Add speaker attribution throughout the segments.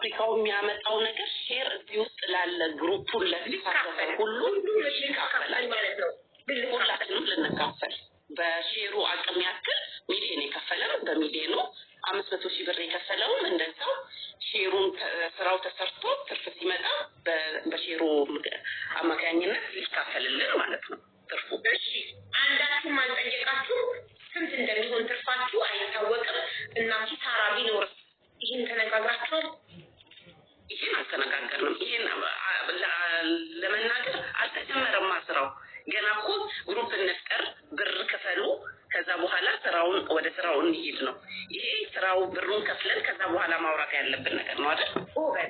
Speaker 1: ፋብሪካው የሚያመጣው ነገር ሼር እዚህ ውስጥ ላለ ግሩፑን ለተሳተፈ ሁሉ ይካፈላል ማለት ነው። ሁላችንም ልንካፈል በሼሩ አቅም ያክል ሚሊዮን የከፈለው በሚሊዮኑ 500 ሺህ ብር የከፈለው እንደዛው ሼሩን ስራው ተሰርቶ ትርፍ ሲመጣ በሼሩ አማካኝነት ይካፈልልን ማለት ነው ትርፉ።
Speaker 2: እሺ አንዳችሁ ማንጠየቃችሁ ስንት እንደሚሆን ትርፋችሁ አይታወቅም እና ኪሳራ ቢኖር ይሄን ተነጋግራችኋል?
Speaker 1: ይሄን አልተነጋገርንም። ይሄን ለመናገር አልተጀመረም ስራው ገና እኮ ግሩፕ እንፍጠር ብር ከፈሉ ከዛ በኋላ ስራውን ወደ ስራው እንሂድ ነው። ይሄ ስራው ብሩን ከፍለን ከዛ በኋላ ማውራት ያለብን ነገር ነው አይደል?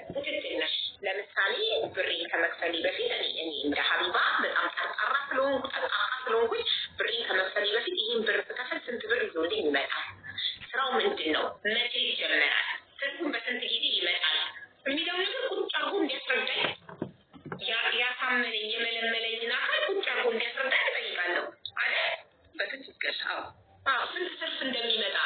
Speaker 2: ትክክል ነሽ። ለምሳሌ ብር ከመክፈል በፊት እኔ እንደ ሀቢባ በጣም ጠንካራ ስለሆንኩ ብር ከመክፈል በፊት ይሄን ብር ከፈል ስንት ብር ይዞልኝ ይመጣል? ስራው ምንድነው? መቼ ይጀምራል? ትርፉን በስንት ጊዜ ይመጣል? የሚለው ነገር ቁጭ አድርጎ እንዲያስረዳኝ ያሳመነኝ የመለመለኝን አካል ቁጭ አድርጎ እንዲያስረዳኝ እጠይቃለሁ አይደል?
Speaker 1: በትክክል
Speaker 2: ስንት ትርፍ እንደሚመጣ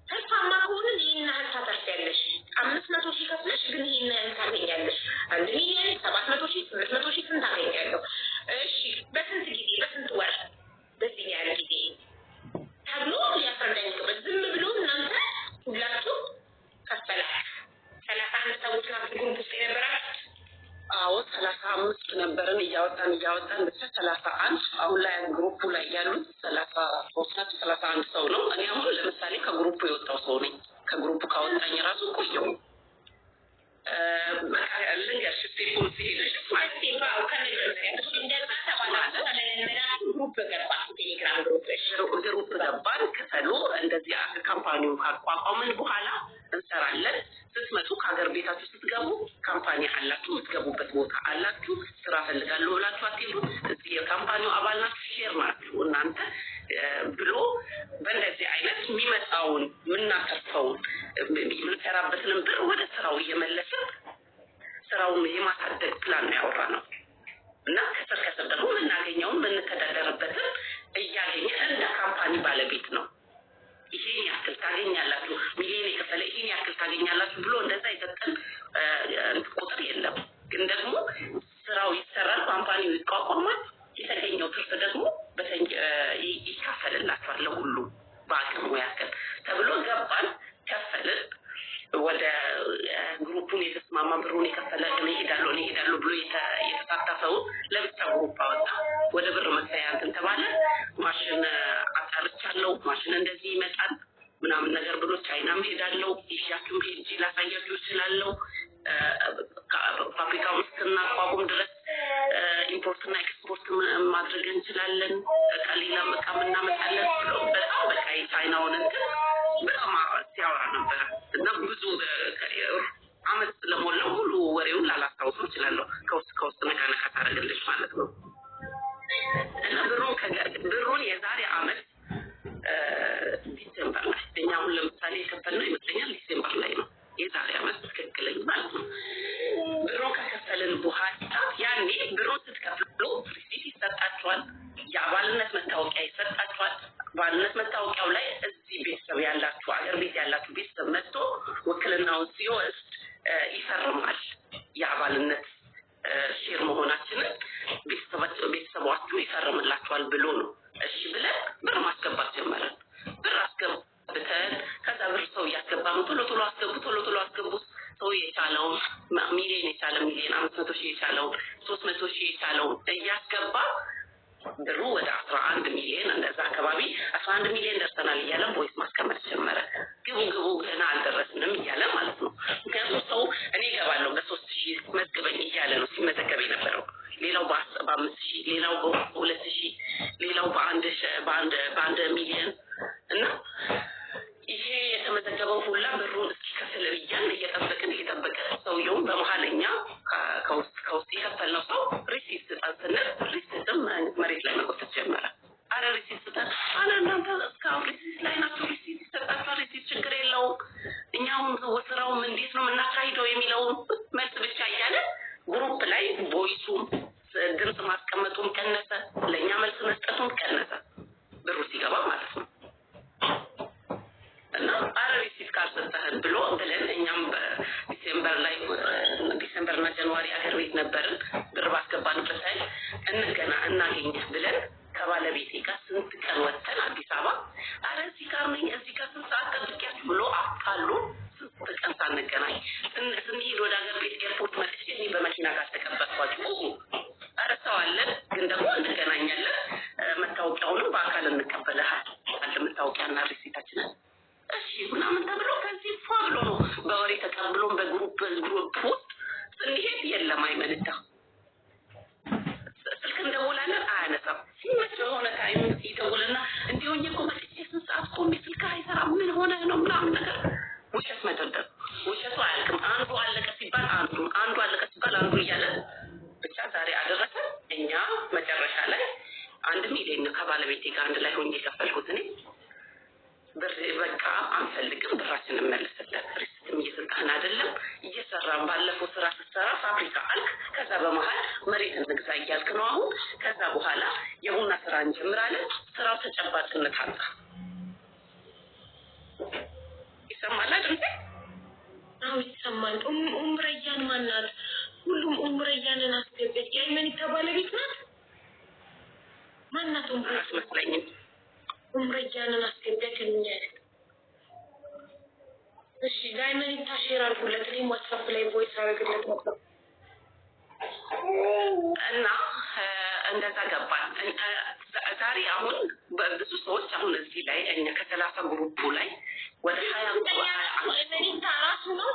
Speaker 2: ተስፋማ ከሆነ ይህን ያህል ታተርፊያለሽ። 500 ሺህ ከፍለሽ ግን ይህን ያህል ታገኛለሽ። 1 ሚሊዮን 700 ሺህ 800 ሺህ ስንት አገኛለሁ? እሺ በስንት ጊዜ በስንት ወር በዚህ ያህል ጊዜ ተብሎ ሊያስረዳኝ ይገባል። ዝም ብሎ እናንተ ሁላችሁ ከፈላችሁ 31 ሰዎች ናችሁ ግሩፕ ውስጥ የነበራችሁ?
Speaker 1: አዎ 35 ነበርን እያወጣን ብቻ 31 አሁን ላይ ግሩፑ ላይ ያሉት 31 ሰው ነው። እኔ አሁን ለምሳሌ ከግሩፑ የወጣው ሰው ነኝ። ከግሩፑ ካወጣኝ ራሱ ቆየው ልንገርሽ ስቴፑን ሲሄድሽ ግሩፕ ገባን ክፈሉ እንደዚህ ካምፓኒው ካቋቋምን በኋላ እንሰራለን። ስትመጡ ከሀገር ቤታችሁ ስትገቡ ካምፓኒ አላችሁ፣ የምትገቡበት ቦታ አላችሁ። ስራ ፈልጋለሁ ብላችሁ አትሄዱ። እዚህ የካምፓኒው አባል ናችሁ፣ ሼር ናችሁ እናንተ ብሎ በእንደዚህ አይነት የሚመጣውን የምናተርፈውን የምንሰራበትንም ብር ወደ ስራው እየመለስን ስራውን የማሳደግ ፕላን ነው ያወራነው እና ከስር ደግሞ የምናገኘውን የምንተዳደርበትን እያገኘ እንደ ካምፓኒ ባለቤት ነው። ይሄን ያክል ታገኛላችሁ ሚሊዮን የከፈለ ይሄን ያክል ታገኛላችሁ ብሎ እንደዛ የሰጠን ቁጥር የለም። ግን ደግሞ ስራው ይሰራል፣ ካምፓኒው ይቋቋማል። የተገኘው ትርፍ ደግሞ ይካፈልላችኋል ለሁሉ በአቅሙ ያክል ተብሎ ገባን፣ ከፈልን። ወደ ግሩፑን የተስማማ ብሩን የከፈለ እኔ ሄዳለሁ ብሎ የተሳተፈው ለብቻ ግሩፕ አወጣ። ወደ ብር መክፈያ እንትን ተባለ። ማሽን አጣርቻለሁ፣ ማሽን እንደዚህ ይመጣል ምናምን ነገር ብሎ ቻይናም ሄዳለሁ፣ ይሻቱም ሄጂ ላሳያችሁ እችላለሁ። ፋብሪካውን እስክናቋቁም ድረስ ኢምፖርትና ኤክስፖርት ማድረግ እንችላለን፣ ከሌላም እቃ እናመጣለን ብሎ በጣም በቃ የቻይናውን እንትን በጣም ሲያወራ ነበረ እና ብዙ አመት ስለሞላው ሙሉ ወሬውን ላላስታውሰው እችላለሁ። ከውስጥ ነካ ታደርግልሽ ማለት ነው። እና ብሩን የዛሬ አመት ዲሴምበር ላይ እኛ አሁን ለምሳሌ የከፈልነው ይመስለኛል ዲሴምበር ላይ ነው የዛሬ አመት ትክክለኛ ማለት ነው። ብሩን ከከፈልን በኋላ ያኔ ብሩን ስትከፍሉ ሪሲት ይሰጣችኋል፣ የአባልነት መታወቂያ ይሰጣችኋል። አባልነት መታወቂያው ላይ እዚህ ቤተሰብ ያላችሁ አገር ቤት ያላችሁ ቤተሰብ መጥቶ ውክልናውን ሲወስድ ይፈርማል። የአባልነት ሼር መሆናችንን ቤተሰባችሁ ይፈርምላችኋል ብሎ ነው። እሺ ብለን ብር ማስገባት ጀመረን። ብር አስገብተን ከዛ ብር ሰው እያስገባን ቶሎ አስገቡ። ሰው የቻለውን ሚሊዮን የቻለ ሚሊዮን 500 ሺህ የቻለውን 300 ሺህ የቻለውን እያስገባ ብሩ ወደ 11 ሚሊዮን እንደዛ አካባቢ 11 ሚሊዮን ደርሰናል እያለ ቮይስ ማስቀመጥ ጀመረ። ግቡ ገና አልደረስንም እያለ ማለት ነው። ምክንያቱም ሰው እኔ እገባለሁ በ3000 መዝገበኝ እያለ ነው ሲመዘገብ የነበረው። ሌላው በ5000 ሌላው በ2000 ሌላው በአንድ ሚሊዮን እና ይሄ የተመዘገበው ሁላ ብሩን እስኪከፍል እያልን እየጠበቅን ሰውየውን በመሀለኛ ከውስጥ የከፈልነው ሰው ሪሲት ስጠን ስንል ሪሲትም መሬት ላይ መቆጠር ጀመረ። አረ ሪሲት ስጠን አለ። እናንተ እስካሁን ሪሲት ላይ ናቸው፣ ሪሲት ይሰጣችኋል፣ ሪሲት ችግር የለውም፣ እኛውን ስራውም እንዴት ነው የምናካሂደው የሚለውን መልስ ብቻ እያለ ግሩፕ ላይ ቮይሱም ድምፅ ማስቀመጡም ቀነሰ፣ ለእኛ መልስ መስጠቱም ቀነሰ። ብሩ ሲገባ ማለት ነው እናገኝህ ብለን ከባለቤቴ ጋር ስንት ቀን ወጥተን አዲስ አበባ አረ እዚህ ጋር ነኝ እዚህ ጋር ስንት ሰዓት ጠብቂያችሁ ብሎ አታሉ ስንት ቀን ሳንገናኝ ስንሄድ ወደ ሀገር ቤት ኤርፖርት መጥቼ እኔ በመኪና ጋር ተቀበልኳቸው። አረ ሰው አለን ግን ደግሞ እንገናኛለን መታወቂያውንም በአካል እንቀበልሃል መታወቂያና ሪሲታችንን እሺ ምናምን ተብሎ ከዚህ ፏ ብሎ ነው በወሬ ተቀብሎን በግሩፕ ውስጥ ስንሄድ የለም አይመንታ ስልክ እንደውላለን አያነሳም። ሲመቸው የሆነ ታይም ይደውልና እንዲሆኝ እኮ መጥቼ ስንት ሰዓት ቆሜ ስልክ አይሰራም ምን ሆነ ነው ምናምን ነገር ውሸት መደብደብ ውሸቱ አያልቅም። አንዱ አለቀ ሲባል አንዱ አለቀ ሲባል አንዱ እያለ ብቻ ዛሬ አደረሰ። እኛ መጨረሻ ላይ 1 ሚሊዮን ከባለቤቴ ጋር አንድ ላይ ሆኜ የከፈልኩት እኔ ብር በቃ አንፈልግም ብራችንን መልስልን ሪስትም እየሰጠህን አይደለም እየሰራን ባለፈው ስራ ስትሰራ ፋብሪካ አልክ ከዛ በመሃል መሬት እንግዛ እያልክ ነው አሁን ከዛ በኋላ የቡና ስራ እንጀምራለን ስራው ተጨባጭነት አጣ ይሰማል አይደል?
Speaker 2: አዎ ይሰማል። ኡምረያን ማናት? ሁሉም ኡምረያንን አስገበት የአይመን ባለቤት ናት ማናት?
Speaker 1: መስለኝም
Speaker 2: ኡምረያንን አስገደድልኛል። እሺ ዳይመን ታሽር አድርጉለት እኔም ዋትስአፕ ላይ ቮይስ አደርግለት ነበር
Speaker 1: እና እንደዛ ገባን። ዛሬ አሁን ብዙ ሰዎች አሁን እዚህ ላይ እኛ ከ30 ግሩፑ ላይ ወደ 20
Speaker 2: ታራሱ ነው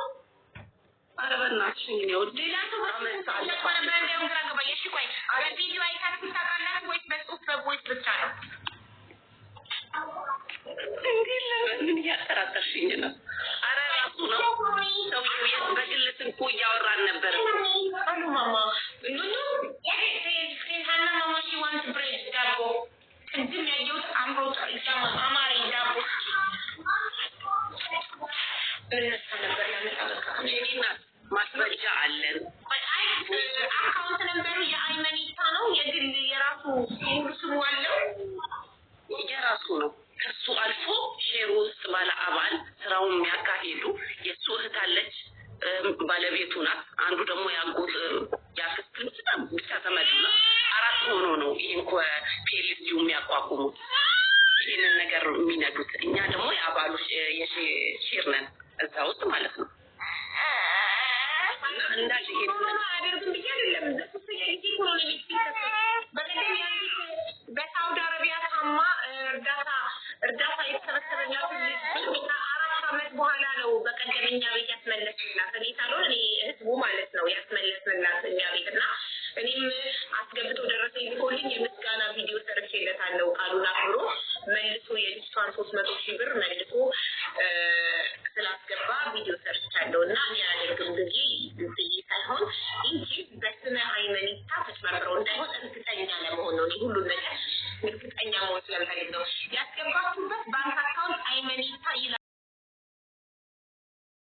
Speaker 1: አረበናችሁ ነው ሌላ ሰው
Speaker 2: አመጣለ ባንዴው ግራ ገባኝ። እሺ ቆይ አረ ቪዲዮ አይታችሁ ታውቃላችሁ ወይስ በጽሁፍ ብቻ ነው?
Speaker 1: እንዴት ለምን ያጠራጠርሽኝ ነው? አረ ራሱ ነው ሰውዬው በግል ስልኩ እያወራን ነበር።
Speaker 2: አሉ ማማ ኑኑ ሀና ማማ ሺ ዋንት ብሬድ ዳቦ ቅድም ያየሁት አምሮት አማሪ ዳቦ እነሱ ነበር ያመጣበቃ
Speaker 1: እኔና ማስረጃ አለን።
Speaker 2: አይ አካውንት ነበሩ የአይመኒታ ነው የግል የራሱ ሙሉ ስሙ አለው
Speaker 1: የራሱ ነው። ከሱ አልፎ ሼር ውስጥ ባለ አባል ስራውን የሚያካሂዱ የሱ እህት አለች ባለቤቱ ናት። አንዱ ደግሞ ያጎት ያክስት ብቻ ተመድ ነው። 4 ሆኖ ነው ይሄን ፒኤልሲው የሚያቋቁሙት ይሄንን ነገር የሚነዱት። እኛ ደግሞ የአባሉ የሼር ነን እዛ ውስጥ ማለት ነው። እንዳል ይሄ
Speaker 2: አደርግም ብዬ አይደለም በሱ የጊዜ ኢኮኖሚ በቀደም ያንዲት በሳውዲ አረቢያ ታማ እርዳታ የተሰበሰበላት ልጅ 4 ዓመት በኋላ ነው በቀደም እኛ ቤት ያስመለስላት እኔ ሳልሆን እኔ ህዝቡ ማለት ነው ያስመለስላት እኛ ቤትና እኔም አስገብቶ ደረሰ ይልኮልኝ የምስጋና ቪዲዮ ሰርቼለታለሁ ቃሉን አክብሮ መልሶ የልጅቷን 300,000 ብር መልሶ ስላስገባ ቪዲዮ ሰርቻለሁ እና እኔ አደርግም ብዬ ሳይሆን እንጂ በስመ ሃይማኖታ ተጨምረው እንዳይሆን እርግጠኛ ለመሆን ነው ሁሉ ነገር እርግጠኛ መሆን ስለምፈልግ ነው።